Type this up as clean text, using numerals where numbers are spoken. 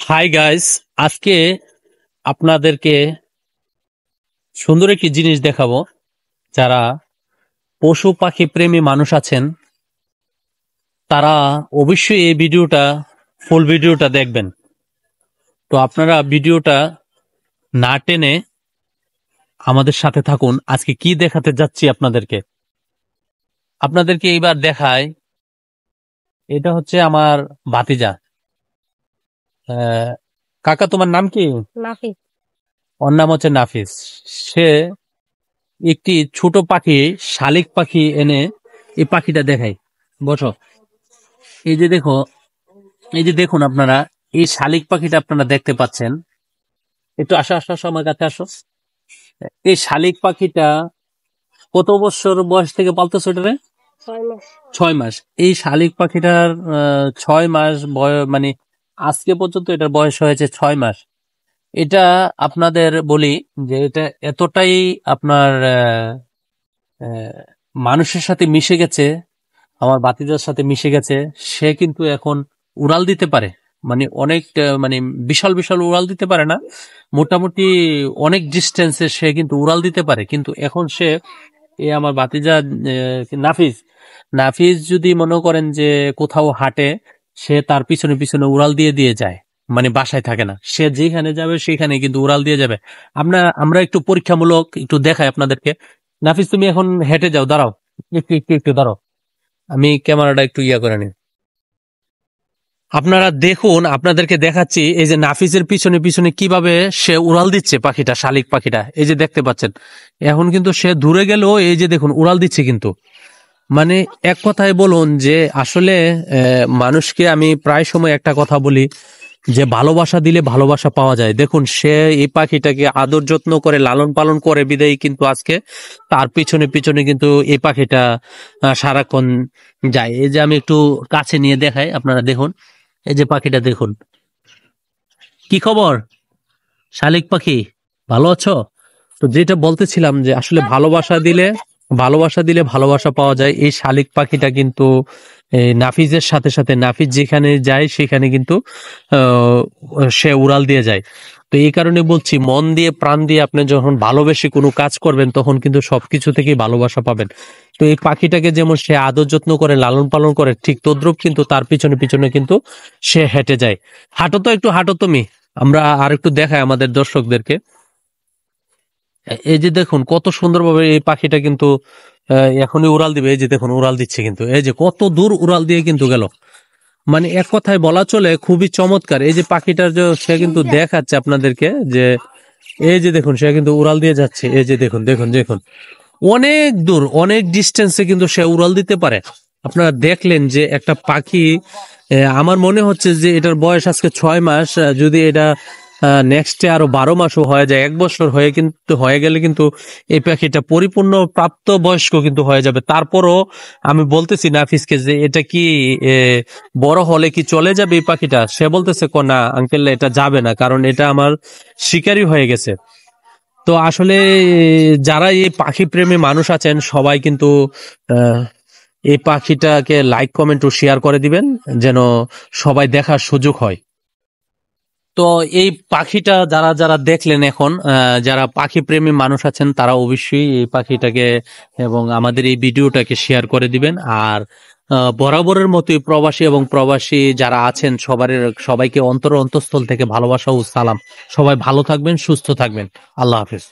Hi guys, আজকে আপনাদেরকে সুন্দর একটি জিনিস দেখাবো। যারা পশু পাখি প্রেমী মানুষ আছেন তারা অবশ্যই এই ফুল ভিডিওটা দেখবেন। তো আপনারা ভিডিওটা না টেনে আমাদের সাথে থাকুন। আজকে কি দেখাতে যাচ্ছি আপনাদেরকে এইবার দেখায়। এটা হচ্ছে আমার ভাতিজা। কাকা, তোমার নাম কি? নাফিস। ওর নাম হচ্ছে নাফিস। সে একটি ছোট পাখি, শালিক পাখি এনে এই পাখিটা দেখাই। বসো। এই যে দেখো, এই যে দেখুন আপনারা, এই শালিক পাখিটা আপনারা দেখতে পাচ্ছেন। একটু আসো আসো আসো, আমার কাছে আসো। এই শালিক পাখিটা কত বছর বয়স থেকে পালতেছো এটারে? 6 মাস। 6 মাস। এই শালিক পাখিটার 6 মাস বয়স, মানে আজকে পর্যন্ত এটার বয়স হয়েছে 6 মাস। এটা আপনাদের বলি যে এটা এতটাই আপনার আহ, মানুষের সাথে মিশে গেছে, আমার ভাতিজার সাথে মিশে গেছে। সে কিন্তু এখন উড়াল দিতে পারে, মানে অনেক মানে বিশাল বিশাল উড়াল দিতে পারে না, মোটামুটি অনেক ডিস্টেন্সে সে কিন্তু উড়াল দিতে পারে। কিন্তু এখন সে, আমার ভাতিজা নাফিস, নাফিস যদি মনে করেন যে কোথাও হাঁটে, সে তার পিছনে পিছনে উড়াল দিয়ে দিয়ে যায়। মানে বাসায় থাকে না, সে যেখানে যাবে সেখানে কিন্তু উড়াল দিয়ে যাবে। আমরা একটু পরীক্ষামূলক একটু দেখাই আপনাদেরকে। নাফিস, তুমি এখন হেঁটে যাও, দাঁড়াও, একটু একটু একটু দাঁড়াও, আমি ক্যামেরাটা একটু করে নিই। আপনারা দেখুন, আপনাদেরকে দেখাচ্ছি এই যে নাফিসের পিছনে পিছনে কিভাবে সে উড়াল দিচ্ছে পাখিটা, শালিক পাখিটা। এই যে দেখতে পাচ্ছেন, এখন কিন্তু সে দূরে গেলেও এই যে দেখুন উড়াল দিচ্ছে কিন্তু। মানে এক কথায় বলুন যে আসলে মানুষকে আমি প্রায় সময় একটা কথা বলি যে ভালোবাসা দিলে ভালোবাসা পাওয়া যায়। দেখুন, সে এই পাখিটাকে আদর যত্ন করে লালন পালন করে বিদায়ী কিন্তু আজকে তার পিছনে পিছনে কিন্তু এই পাখিটা সারাক্ষণ যায়। এই যে আমি একটু কাছে নিয়ে দেখাই, আপনারা দেখুন। এই যে পাখিটা দেখুন। কি খবর শালিক পাখি, ভালো আছো? তো যেটা বলতেছিলাম যে আসলে ভালোবাসা দিলে ভালোবাসা পাওয়া যায়। এই শালিক পাখিটা কিন্তু এই নাফিজের সাথে সাথে, নাফিজ যেখানে যায় সেখানে কিন্তু আহ, সে উড়াল দিয়ে যায়। তো এই কারণে বলছি, মন দিয়ে প্রাণ দিয়ে আপনি যখন ভালোবেসে কোনো কাজ করবেন তখন কিন্তু সবকিছু থেকেই ভালোবাসা পাবেন। তো এই পাখিটাকে যেমন সে আদর যত্ন করে লালন পালন করে, ঠিক তদ্রুপ কিন্তু তার পিছনে পিছনে কিন্তু সে হেঁটে যায়। হাঁটো তো, একটু হাঁটো তুমি। আমরা আর একটু দেখাই আমাদের দর্শকদেরকে। এই যে দেখুন কত সুন্দরভাবে এই পাখিটা কিন্তু এখনই উড়াল দিবে। এই যে দেখুন উড়াল দিচ্ছে কিন্তু, এই যে কত দূর উড়াল দিয়ে কিন্তু গেল। মানে এক কথায় বলা চলে খুবই চমৎকার। এই যে পাখিটার যে সে কিন্তু দেখাচ্ছে আপনাদেরকে যে এই যে দেখুন সে কিন্তু উড়াল দিয়ে যাচ্ছে। এই যে দেখুন দেখুন দেখুন, অনেক দূর অনেক ডিস্টেন্সে কিন্তু সে উড়াল দিতে পারে। আপনারা দেখলেন যে একটা পাখি, আমার মনে হচ্ছে যে এটার বয়স আজকে 6 মাস। যদি এটা নেক্সটে আরো 12 মাসও হয়ে যায়, 1 বছর হয়ে গেলে কিন্তু এই পাখিটা পরিপূর্ণ প্রাপ্ত বয়স্ক কিন্তু হয়ে যাবে। তারপরও আমি বলতেছি নাফিসকে যে এটা কি এ, বড় হলে কি চলে যাবে এই পাখিটা? সে বলতেছে না আঙ্কেল, এটা যাবে না, কারণ এটা আমার শিকারী হয়ে গেছে। তো আসলে যারা এই পাখি প্রেমী মানুষ আছেন সবাই কিন্তু আহ, এই পাখিটাকে লাইক কমেন্ট ও শেয়ার করে দিবেন, যেন সবাই দেখার সুযোগ হয়। তো এই পাখিটা যারা যারা দেখলেন এখন, যারা পাখি প্রেমী মানুষ আছেন তারা অবশ্যই এই পাখিটাকে এবং আমাদের এই ভিডিওটাকে শেয়ার করে দিবেন। আর বরাবরের মতোই প্রবাসী এবং প্রবাসী যারা আছেন সবাইকে অন্তর অন্তঃস্থল থেকে ভালোবাসা ও সালাম। সবাই ভালো থাকবেন, সুস্থ থাকবেন। আল্লাহ হাফেজ।